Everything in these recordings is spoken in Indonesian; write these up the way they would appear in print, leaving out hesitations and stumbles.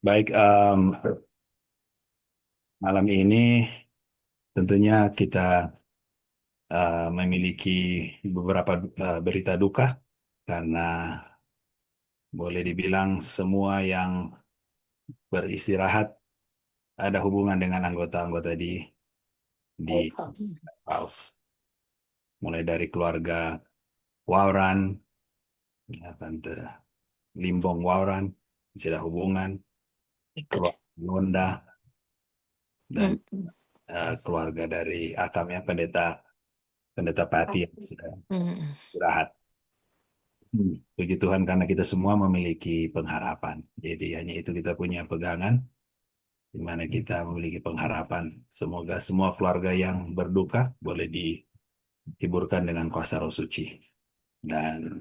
Baik, malam ini tentunya kita memiliki beberapa berita duka karena boleh dibilang semua yang beristirahat ada hubungan dengan anggota-anggota di House. Mulai dari keluarga Wauran, ya, Tante Limbong Wauran, sudah hubungan, Itu dah. keluarga Londa, dan Mm, keluarga dari Akam ya, Pendeta Pati yang sudah mm, istirahat. Puji Tuhan karena kita semua memiliki pengharapan. Jadi hanya itu kita punya pegangan, di mana kita memiliki pengharapan. Semoga semua keluarga yang berduka boleh dihiburkan dengan kuasa Roh Suci. Dan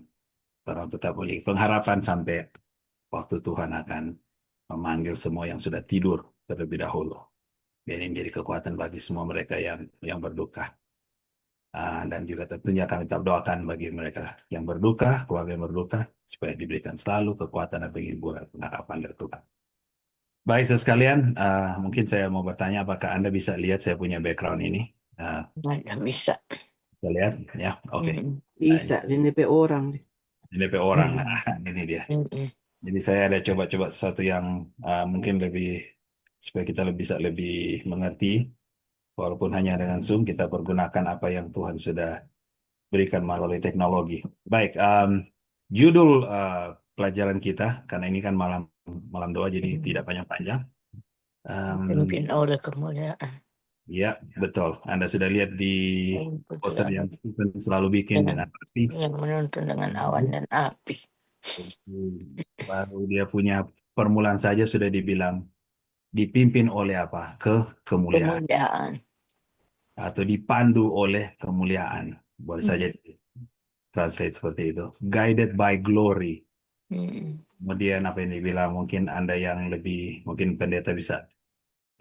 orang tetap memiliki pengharapan sampai waktu Tuhan akan memanggil semua yang sudah tidur terlebih dahulu. Biar ini menjadi kekuatan bagi semua mereka yang berduka. Dan juga tentunya kami tetap doakan bagi mereka yang berduka, keluarga yang berduka, supaya diberikan selalu kekuatan dan penghiburan pengharapan dari Tuhan. Baik, sekalian, mungkin saya mau bertanya apakah Anda bisa lihat saya punya background ini? Ah, Nggak bisa. Bisa lihat, ya, oke. Mm, Nah, Bisa, di DP orang deh. ini DP orang, mm, ini dia. mm, Jadi saya ada coba-coba sesuatu yang mungkin lebih supaya kita bisa lebih mengerti, walaupun hanya dengan Zoom kita pergunakan apa yang Tuhan sudah berikan melalui teknologi. Baik, judul pelajaran kita karena ini kan malam malam doa jadi tidak panjang-panjang. Em, Dipimpin oleh kemuliaan. ya, betul. Anda sudah lihat di poster Kebetulan yang Stephen selalu bikin dengan dengan api. yang menuntun dengan awan dan api. Baru dia punya permulaan saja sudah dibilang dipimpin oleh apa? Kemuliaan Kemuliaan. atau dipandu oleh kemuliaan. Boleh saja Mm, translate seperti itu. Guided by glory. mm, Kemudian apa yang dibilang mungkin Anda yang lebih mungkin pendeta bisa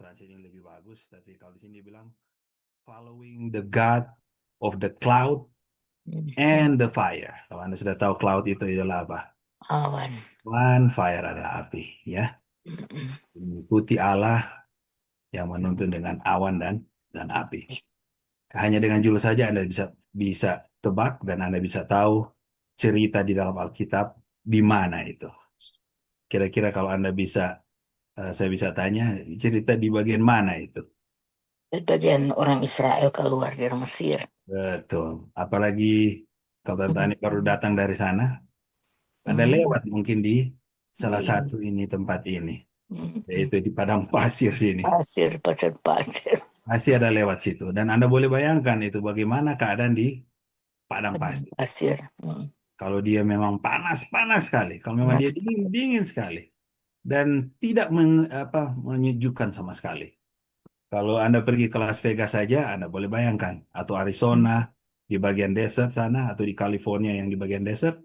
translate yang lebih bagus. Tapi kalau di sini dibilang following the God of the cloud mm. and the fire. Kalau Anda sudah tahu cloud itu adalah apa? Awan. One fire adalah api, ya. Mm, Mengikuti Allah yang menuntun dengan awan dan api. Hanya dengan judul saja Anda bisa bisa tebak dan Anda bisa tahu cerita di dalam Alkitab di mana itu. Kira-kira kalau Anda bisa, saya bisa tanya cerita di bagian mana itu. Sebagian orang Israel keluar dari Mesir. Betul. Apalagi kalau Tante Mm, Ani baru datang dari sana, Anda mm, lewat mungkin di salah di satu ini tempat ini, mm, yaitu di padang pasir sini. pasir, pasir, pasir. Pasti ada lewat situ. Dan Anda boleh bayangkan itu bagaimana keadaan di padang Padang pasir. pasir. Mm, Kalau dia memang panas-panas sekali, kalau memang dia panas. dingin-dingin sekali, dan tidak menyejukkan sama sekali. Kalau Anda pergi ke Las Vegas saja, Anda boleh bayangkan, atau Arizona di bagian desert sana, atau di California yang di bagian desert,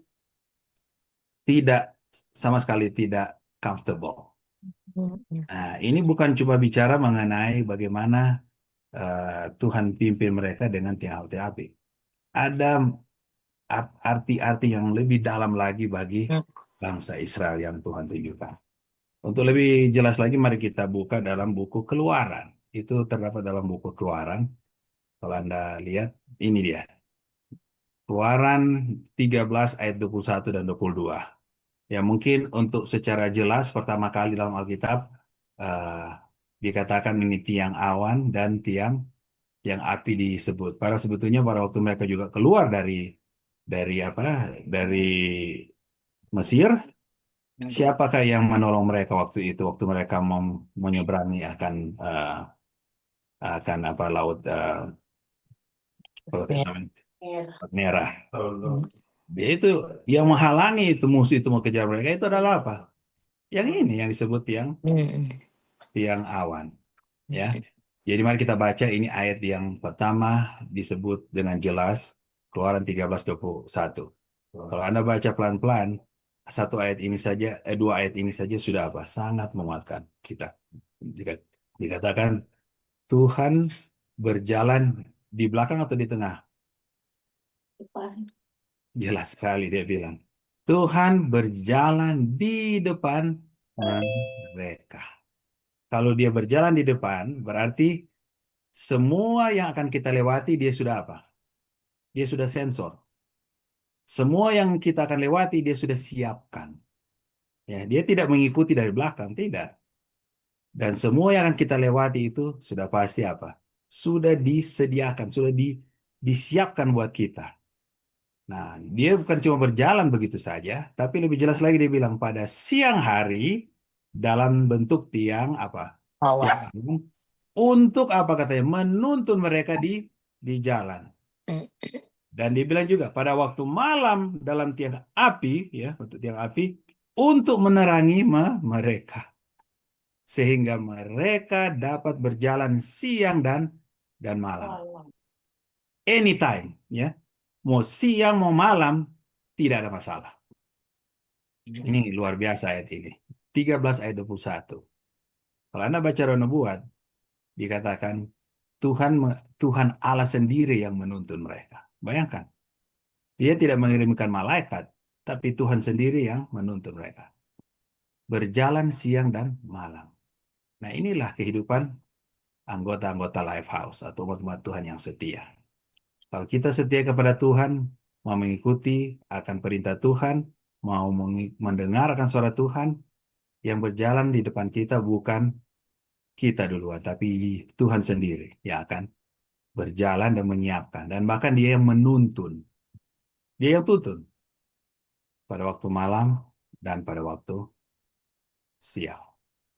tidak sama sekali tidak comfortable. Mm, mm. Nah, ini bukan cuma bicara mengenai bagaimana Tuhan pimpin mereka dengan tiang api. Ada arti-arti yang lebih dalam lagi bagi bangsa Israel yang Tuhan tunjukkan. Untuk lebih jelas lagi, mari kita buka dalam buku Keluaran. Itu terdapat dalam buku Keluaran. Kalau Anda lihat, ini dia. Keluaran 13 ayat 21 dan 22. Ya mungkin untuk secara jelas pertama kali dalam Alkitab eh, dikatakan ini tiang awan dan tiang api disebut. Para sebetulnya pada waktu mereka juga keluar dari apa? Dari Mesir, siapakah yang menolong mereka waktu itu waktu mereka mau menyeberangi akan apa laut apa Mer- namanya? Merah. Laut Merah. Mm, Dia itu yang menghalangi itu musuh itu mau kejar mereka itu adalah apa? Yang ini yang disebut mm, tiang awan, ya. mm. Jadi mari kita baca ini ayat yang pertama disebut dengan jelas Keluaran 13:21. Kalau Anda baca pelan-pelan satu ayat ini saja, dua ayat ini saja sudah apa? Sangat menguatkan kita. Jika dikatakan Tuhan berjalan di belakang atau di tengah, Depan. jelas sekali dia bilang. Tuhan berjalan di depan mereka. Kalau dia berjalan di depan, berarti semua yang akan kita lewati dia sudah apa? Dia sudah sensor. Semua yang kita akan lewati dia sudah siapkan. Ya, dia tidak mengikuti dari belakang, tidak. Dan semua yang akan kita lewati itu sudah pasti apa? Sudah disediakan, disiapkan buat kita. Nah, dia bukan cuma berjalan begitu saja, tapi lebih jelas lagi dia bilang pada siang hari dalam bentuk tiang apa? Tiang Awan. awan. Untuk apa katanya? Menuntun mereka di jalan. Mm. Dan dia bilang juga pada waktu malam dalam tiang api, ya, untuk tiang api, untuk menerangi mereka. Sehingga mereka dapat berjalan siang dan malam. Anytime, ya. Mau siang, mau malam, tidak ada masalah. Ini luar biasa ayat ini. 13 ayat 21. Kalau Anda baca Roh Nubuat, dikatakan Tuhan Allah sendiri yang menuntun mereka. Bayangkan, dia tidak mengirimkan malaikat, tapi Tuhan sendiri yang menuntun mereka. Berjalan siang dan malam. Nah, inilah kehidupan anggota-anggota Lifehouse atau umat-umat Tuhan yang setia. Kalau kita setia kepada Tuhan, mau mengikuti akan perintah Tuhan, mau mendengarkan suara Tuhan, yang berjalan di depan kita bukan kita duluan, tapi Tuhan sendiri yang akan berjalan dan menyiapkan. Dan bahkan dia yang menuntun. Dia yang tuntun pada waktu malam dan pada waktu siang.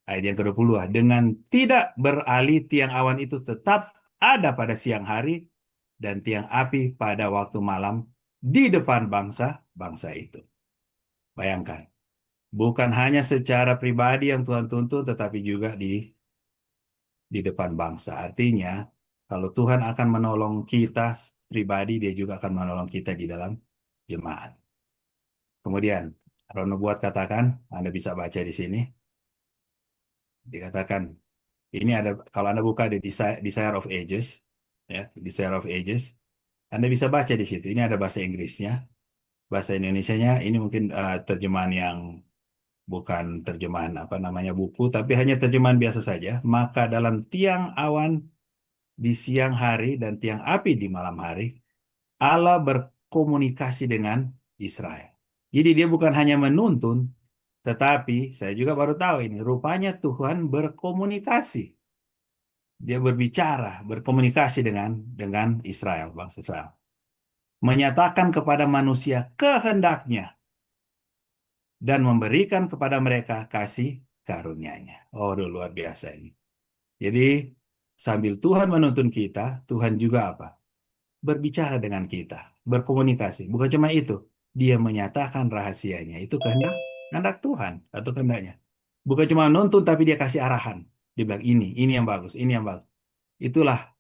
Ayat yang ke-20, dengan tidak beralih tiang awan itu tetap ada pada siang hari dan tiang api pada waktu malam di depan bangsa-bangsa itu. Bayangkan, bukan hanya secara pribadi yang Tuhan tuntun, tetapi juga di depan bangsa. Artinya, kalau Tuhan akan menolong kita pribadi, dia juga akan menolong kita di dalam jemaat. Kemudian, Roh Nubuat katakan, Anda bisa baca di sini, dikatakan, ini ada, kalau Anda buka di Desire of Ages, ya, Desire of Ages, Anda bisa baca di situ. Ini ada bahasa Inggrisnya, bahasa Indonesianya, ini mungkin terjemahan yang bukan terjemahan apa namanya buku, tapi hanya terjemahan biasa saja. Maka dalam tiang awan di siang hari dan tiang api di malam hari, Allah berkomunikasi dengan Israel. Jadi dia bukan hanya menuntun, tetapi saya juga baru tahu ini, rupanya Tuhan berkomunikasi. Dia berbicara, berkomunikasi dengan Israel, bangsa Israel. Menyatakan kepada manusia kehendaknya dan memberikan kepada mereka kasih karunia-Nya. Oh, luar biasa ini. Jadi, sambil Tuhan menuntun kita, Tuhan juga apa? Berbicara dengan kita, berkomunikasi. Bukan cuma itu, dia menyatakan rahasianya. Itu kehendak Tuhan atau kehendaknya. Bukan cuma nuntun, tapi dia kasih arahan. Dia bilang ini yang bagus, ini yang bagus. Itulah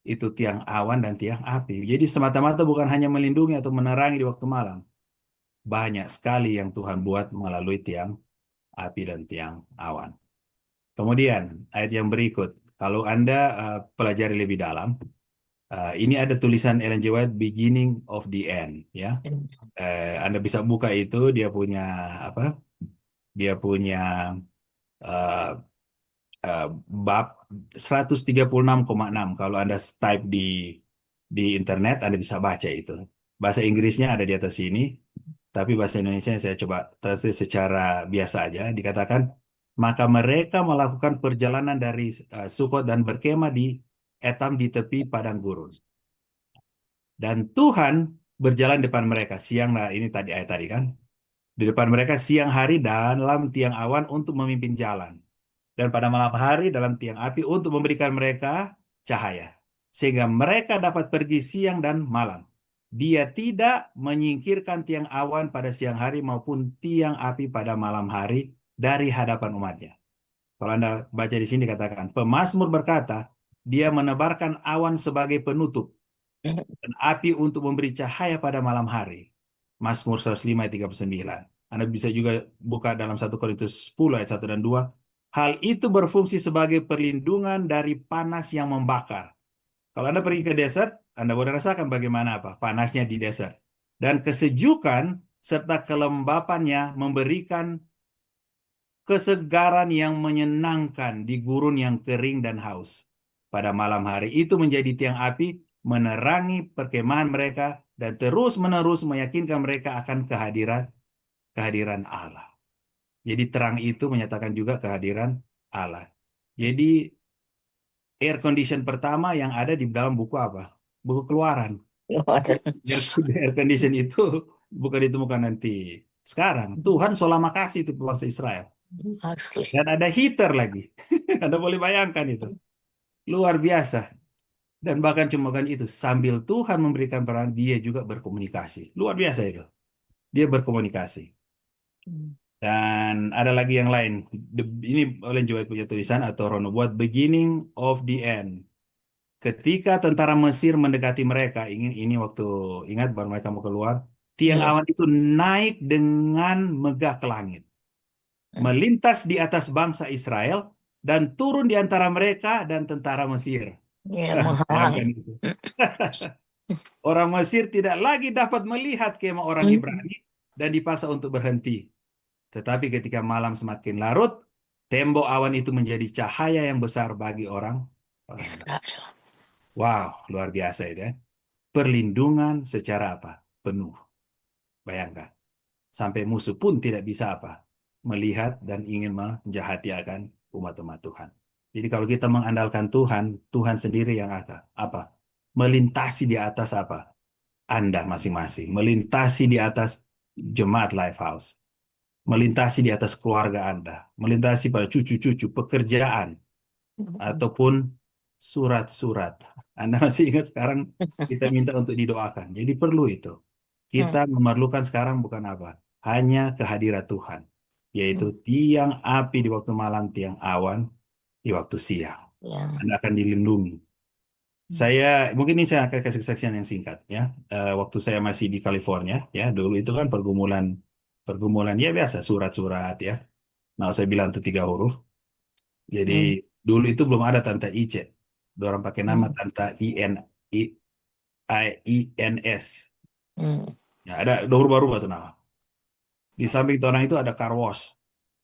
itu tiang awan dan tiang api. Jadi semata-mata bukan hanya melindungi atau menerangi di waktu malam. Banyak sekali yang Tuhan buat melalui tiang api dan tiang awan. Kemudian ayat yang berikut, kalau Anda pelajari lebih dalam, ini ada tulisan Ellen G. White, Beginning of the End, ya. Anda bisa buka itu, dia punya apa? Dia punya eh, eh, bab 136,6. Kalau Anda type di internet, Anda bisa baca itu. Bahasa Inggrisnya ada di atas sini, tapi bahasa Indonesia saya coba translate secara biasa aja. Dikatakan, maka mereka melakukan perjalanan dari Sukot dan berkemah di Etam di tepi padang gurun. Dan Tuhan berjalan depan mereka siang, nah ini tadi ayat tadi kan, di depan mereka siang hari dalam tiang awan untuk memimpin jalan. Dan pada malam hari dalam tiang api untuk memberikan mereka cahaya. Sehingga mereka dapat pergi siang dan malam. Dia tidak menyingkirkan tiang awan pada siang hari maupun tiang api pada malam hari dari hadapan umatnya. Kalau Anda baca di sini katakan, pemazmur berkata, dia menebarkan awan sebagai penutup dan api untuk memberi cahaya pada malam hari. Mazmur 105 ayat 39. Anda bisa juga buka dalam 1 Korintus 10 ayat 1 dan 2. Hal itu berfungsi sebagai perlindungan dari panas yang membakar. Kalau Anda pergi ke desert, Anda boleh rasakan bagaimana apa panasnya di desert. Dan kesejukan serta kelembapannya memberikan kesegaran yang menyenangkan di gurun yang kering dan haus. Pada malam hari itu menjadi tiang api menerangi perkemahan mereka dan terus-menerus meyakinkan mereka akan kehadiran Allah. Jadi terang itu menyatakan juga kehadiran Allah. Jadi air condition pertama yang ada di dalam buku apa? Buku Keluaran. Keluaran. Air, air condition itu bukan ditemukan nanti sekarang. Tuhan selama kasih itu bangsa Israel. Asli. Dan ada heater lagi. Anda boleh bayangkan itu. Luar biasa. Dan bahkan cuma bukan itu. Sambil Tuhan memberikan peran, dia juga berkomunikasi. Luar biasa itu. Dia berkomunikasi. Dan ada lagi yang lain. Ini oleh White punya tulisan atau Rono buat beginning of the end. Ketika tentara Mesir mendekati mereka, ini waktu ingat baru mereka mau keluar, tiang Iya. awan itu naik dengan megah ke langit, melintas di atas bangsa Israel dan turun di antara mereka dan tentara Mesir. Ya, menghalangi. Bayangkan itu. Orang Mesir tidak lagi dapat melihat kemah orang Ibrani dan dipaksa untuk berhenti. Tetapi ketika malam semakin larut, tembok awan itu menjadi cahaya yang besar bagi orang Ibrani. Israel. Wow, luar biasa itu ya. Perlindungan secara apa? Penuh. Bayangkan. Sampai musuh pun tidak bisa apa? Melihat dan ingin menjahati akan umat-umat Tuhan. Jadi kalau kita mengandalkan Tuhan, Tuhan sendiri yang akan apa? Melintasi di atas apa? Anda masing-masing. Melintasi di atas jemaat Lifehouse. Melintasi di atas keluarga Anda. Melintasi pada cucu-cucu, pekerjaan, ataupun surat-surat. Anda masih ingat sekarang kita minta untuk didoakan. Jadi perlu itu. Kita memerlukan sekarang bukan apa? Hanya kehadirat Tuhan. Yaitu tiang api di waktu malam, tiang awan di waktu siang. Yang Anda akan dilindungi. Saya mungkin ini saya akan kasih kesaksian yang singkat ya. Waktu saya masih di California ya, dulu itu kan pergumulan pergumulan ya biasa surat-surat ya. Nah, saya bilang itu 3 huruf. Jadi dulu itu belum ada Tante Ice. Orang pakai nama Tante INS. Ya, ada 2 huruf baru tuh nama. Di samping itu orang itu ada car wash.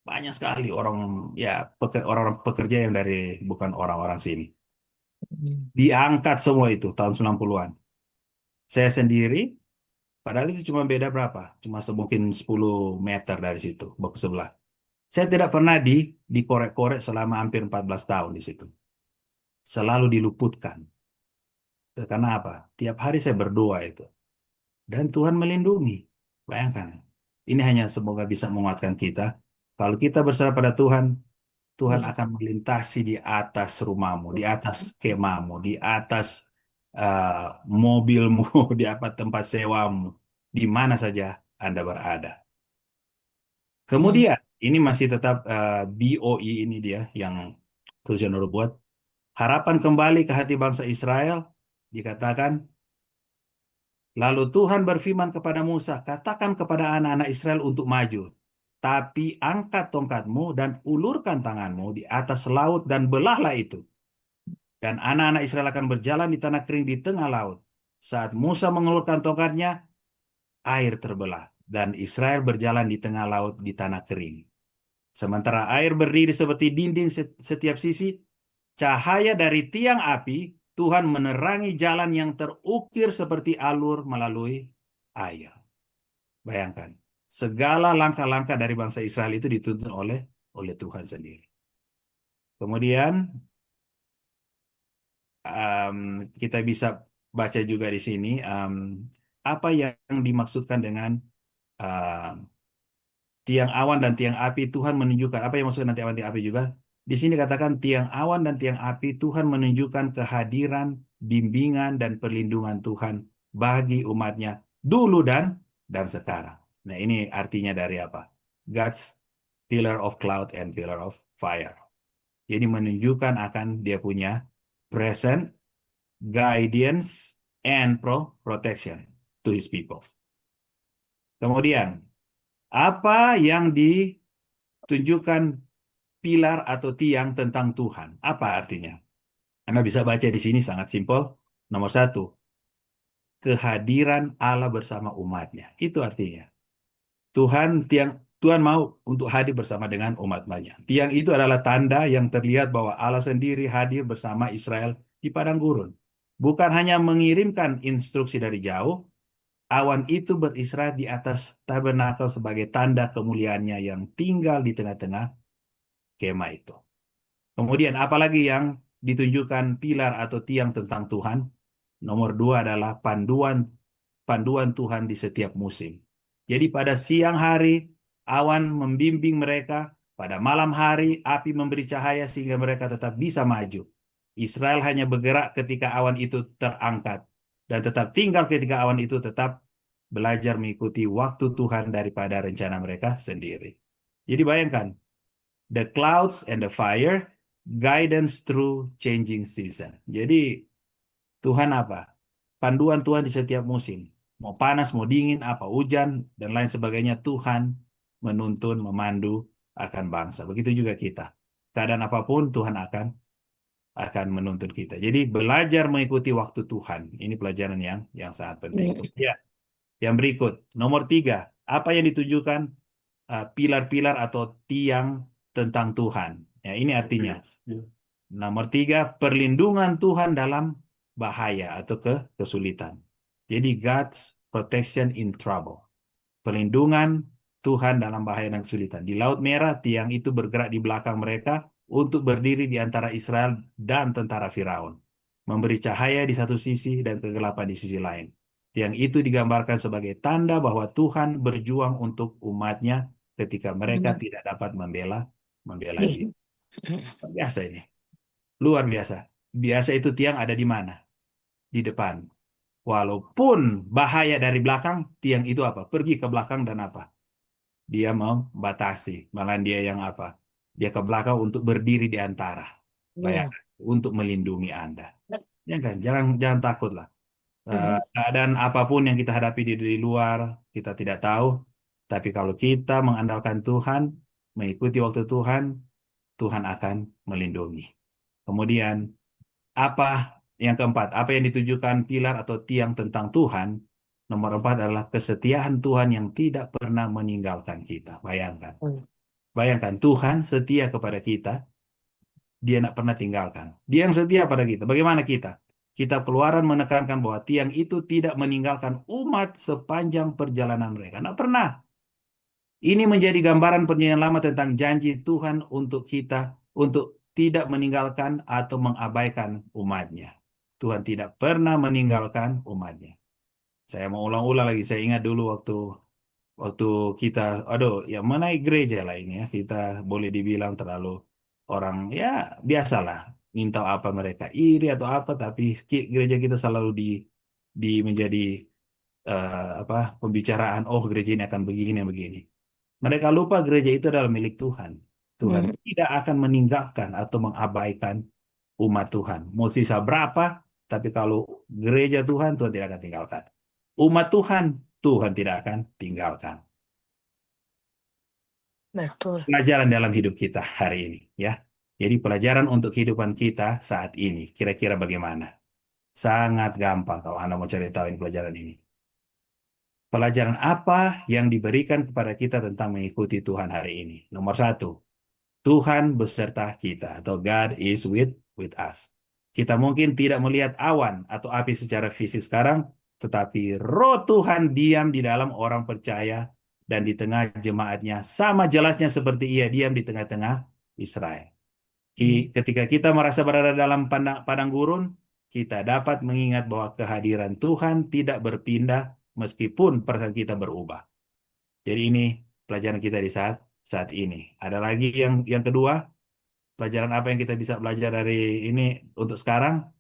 Banyak sekali orang ya orang-orang pekerja yang dari bukan orang-orang sini. Diangkat semua itu tahun 90-an. Saya sendiri, padahal itu cuma beda berapa? Cuma mungkin 10 meter dari situ, baku sebelah. Saya tidak pernah dikorek-korek selama hampir 14 tahun di situ. Selalu diluputkan. Karena apa? Tiap hari saya berdoa itu. Dan Tuhan melindungi. Bayangkan. Ini hanya semoga bisa menguatkan kita. Kalau kita berserah pada Tuhan, Tuhan akan melintasi di atas rumahmu, di atas kemahmu, di atas eh, mobilmu, di apa tempat sewamu, di mana saja Anda berada. Kemudian, ini masih tetap BOI ini dia yang tulisan Nur buat. Harapan kembali ke hati bangsa Israel dikatakan, lalu Tuhan berfirman kepada Musa, katakan kepada anak-anak Israel untuk maju. Tapi angkat tongkatmu dan ulurkan tanganmu di atas laut dan belahlah itu. Dan anak-anak Israel akan berjalan di tanah kering di tengah laut. Saat Musa mengulurkan tongkatnya, air terbelah. Dan Israel berjalan di tengah laut di tanah kering. Sementara air berdiri seperti dinding setiap sisi, cahaya dari tiang api, Tuhan menerangi jalan yang terukir seperti alur melalui air. Bayangkan, segala langkah-langkah dari bangsa Israel itu dituntun oleh Tuhan sendiri. Kemudian um, kita bisa baca juga di sini apa yang dimaksudkan dengan um, tiang awan dan tiang api. Tuhan menunjukkan apa yang maksudnya nanti awan tiang api juga. Di sini katakan tiang awan dan tiang api Tuhan menunjukkan kehadiran, bimbingan dan perlindungan Tuhan bagi umatnya dulu dan sekarang. Nah, ini artinya dari apa? God's pillar of cloud and pillar of fire. Jadi menunjukkan akan dia punya present, guidance, and protection to his people. Kemudian, apa yang ditunjukkan pilar atau tiang tentang Tuhan? Apa artinya? Anda bisa baca di sini sangat simpel. Nomor 1, kehadiran Allah bersama umatnya. Itu artinya. Tuhan mau untuk hadir bersama dengan umat-Nya. Tiang itu adalah tanda yang terlihat bahwa Allah sendiri hadir bersama Israel di padang gurun. Bukan hanya mengirimkan instruksi dari jauh, awan itu beristirahat di atas tabernakel sebagai tanda kemuliaannya yang tinggal di tengah-tengah kemah itu. Kemudian apalagi yang ditunjukkan pilar atau tiang tentang Tuhan? Nomor dua adalah panduan panduan Tuhan di setiap musim. Jadi pada siang hari awan membimbing mereka, pada malam hari api memberi cahaya sehingga mereka tetap bisa maju. Israel hanya bergerak ketika awan itu terangkat dan tetap tinggal ketika awan itu tetap belajar mengikuti waktu Tuhan daripada rencana mereka sendiri. Jadi bayangkan, the clouds and the fire, guidance through changing season. Jadi Tuhan apa? Panduan Tuhan di setiap musim. Mau panas, mau dingin, apa hujan, dan lain sebagainya. Tuhan menuntun, memandu akan bangsa. Begitu juga kita. Keadaan apapun Tuhan akan menuntun kita. Jadi belajar mengikuti waktu Tuhan. Ini pelajaran yang sangat penting. Ya, yang berikut. Nomor tiga. Apa yang ditujukan pilar-pilar atau tiang tentang Tuhan. Ya, ini artinya. Nomor tiga, perlindungan Tuhan dalam bahaya atau kesulitan. Jadi God's protection in trouble. Perlindungan Tuhan dalam bahaya dan kesulitan. Di Laut Merah, tiang itu bergerak di belakang mereka untuk berdiri di antara Israel dan tentara Firaun. Memberi cahaya di satu sisi dan kegelapan di sisi lain. Tiang itu digambarkan sebagai tanda bahwa Tuhan berjuang untuk umatnya ketika mereka tidak dapat membela diri. Biasa ini. Luar biasa. Biasa itu tiang ada di mana? Di depan. Walaupun bahaya dari belakang, tiang itu apa? Pergi ke belakang dan apa? Dia membatasi. Malah dia yang apa? Dia ke belakang untuk berdiri di antara. Bayangkan, untuk melindungi Anda. Ya kan? Jangan takutlah. Keadaan apapun yang kita hadapi di luar, kita tidak tahu. Tapi kalau kita mengandalkan Tuhan, mengikuti waktu Tuhan, Tuhan akan melindungi. Kemudian apa yang keempat, apa yang ditujukan pilar atau tiang tentang Tuhan? Nomor empat adalah kesetiaan Tuhan yang tidak pernah meninggalkan kita. Bayangkan. Bayangkan Tuhan setia kepada kita, dia tidak pernah tinggalkan. Dia yang setia pada kita. Bagaimana kita? Kitab Keluaran menekankan bahwa tiang itu tidak meninggalkan umat sepanjang perjalanan mereka. Tidak pernah. Ini menjadi gambaran perjanjian lama tentang janji Tuhan untuk kita, untuk tidak meninggalkan atau mengabaikan umatnya. Tuhan tidak pernah meninggalkan umatnya. Saya mau ulang-ulang lagi, saya ingat dulu waktu waktu kita, aduh, ya menaik gereja lah ini ya, kita boleh dibilang terlalu orang ya biasalah, minta apa mereka iri atau apa, tapi gereja kita selalu di menjadi apa pembicaraan, oh gereja ini akan begini begini. Mereka lupa gereja itu adalah milik Tuhan. Tuhan tidak akan meninggalkan atau mengabaikan umat Tuhan. Mau sisa berapa, tapi kalau gereja Tuhan, Tuhan tidak akan tinggalkan. Umat Tuhan, Tuhan tidak akan tinggalkan. Betul. Pelajaran dalam hidup kita hari ini, ya. Jadi pelajaran untuk kehidupan kita saat ini, kira-kira bagaimana? Sangat gampang kalau Anda mau cari tahu ini pelajaran ini. Pelajaran apa yang diberikan kepada kita tentang mengikuti Tuhan hari ini? Nomor satu, Tuhan beserta kita atau God is with us. Kita mungkin tidak melihat awan atau api secara fisik sekarang, tetapi Roh Tuhan diam di dalam orang percaya dan di tengah jemaatnya sama jelasnya seperti ia diam di tengah-tengah Israel. Ketika kita merasa berada dalam padang gurun, kita dapat mengingat bahwa kehadiran Tuhan tidak berpindah meskipun perasaan kita berubah. Jadi ini pelajaran kita di saat ini. Ada lagi yang kedua, pelajaran apa yang kita bisa belajar dari ini untuk sekarang?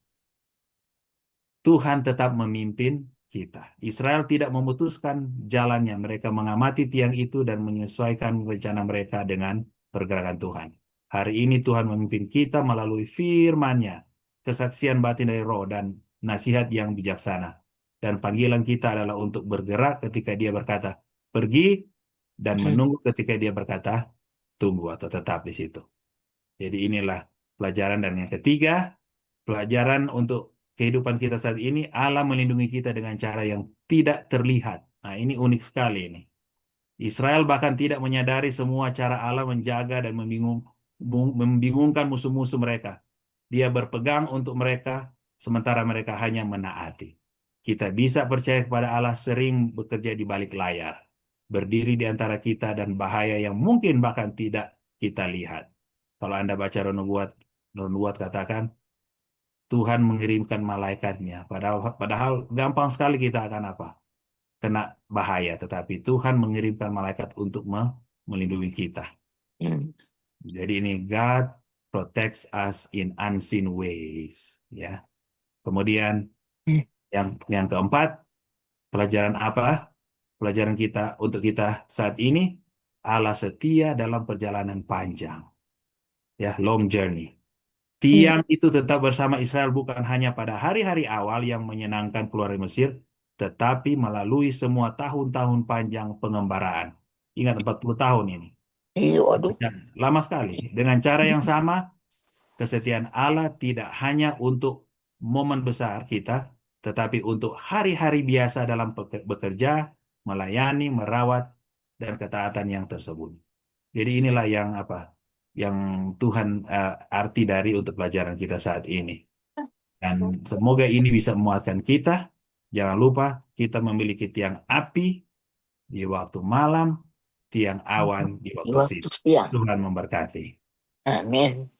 Tuhan tetap memimpin kita. Israel tidak memutuskan jalannya. Mereka mengamati tiang itu dan menyesuaikan rencana mereka dengan pergerakan Tuhan. Hari ini Tuhan memimpin kita melalui firman-Nya, kesaksian batin dari Roh dan nasihat yang bijaksana. Dan panggilan kita adalah untuk bergerak ketika Dia berkata, pergi, dan menunggu ketika Dia berkata, tunggu atau tetap di situ. Jadi inilah pelajaran. Dan yang ketiga, pelajaran untuk kehidupan kita saat ini, Allah melindungi kita dengan cara yang tidak terlihat. Nah, ini unik sekali ini. Israel bahkan tidak menyadari semua cara Allah menjaga dan membingungkan musuh-musuh mereka. Dia berpegang untuk mereka, sementara mereka hanya menaati. Kita bisa percaya kepada Allah sering bekerja di balik layar, berdiri di antara kita dan bahaya yang mungkin bahkan tidak kita lihat. Kalau Anda baca nubuat, nubuat katakan, Tuhan mengirimkan malaikatnya. Padahal gampang sekali kita akan apa? Kena bahaya, tetapi Tuhan mengirimkan malaikat untuk melindungi kita. Hmm. Jadi ini God protects us in unseen ways, ya. Kemudian Hmm. yang keempat, pelajaran apa? Pelajaran kita untuk kita saat ini, Allah setia dalam perjalanan panjang, ya, long journey. Hmm. Tiang itu tetap bersama Israel bukan hanya pada hari-hari awal yang menyenangkan keluar dari Mesir, tetapi melalui semua tahun-tahun panjang pengembaraan. Ingat 40 tahun ini. Iya, waduh. Lama sekali. Dengan cara yang sama, kesetiaan Allah tidak hanya untuk momen besar kita, tetapi untuk hari-hari biasa dalam bekerja, melayani, merawat, dan ketaatan yang tersembunyi. Jadi inilah yang apa? Yang Tuhan arti dari untuk pelajaran kita saat ini. Dan semoga ini bisa memuatkan kita. Jangan lupa kita memiliki tiang api di waktu malam, tiang awan di Di waktu waktu siang. siang. Tuhan memberkati. Amin.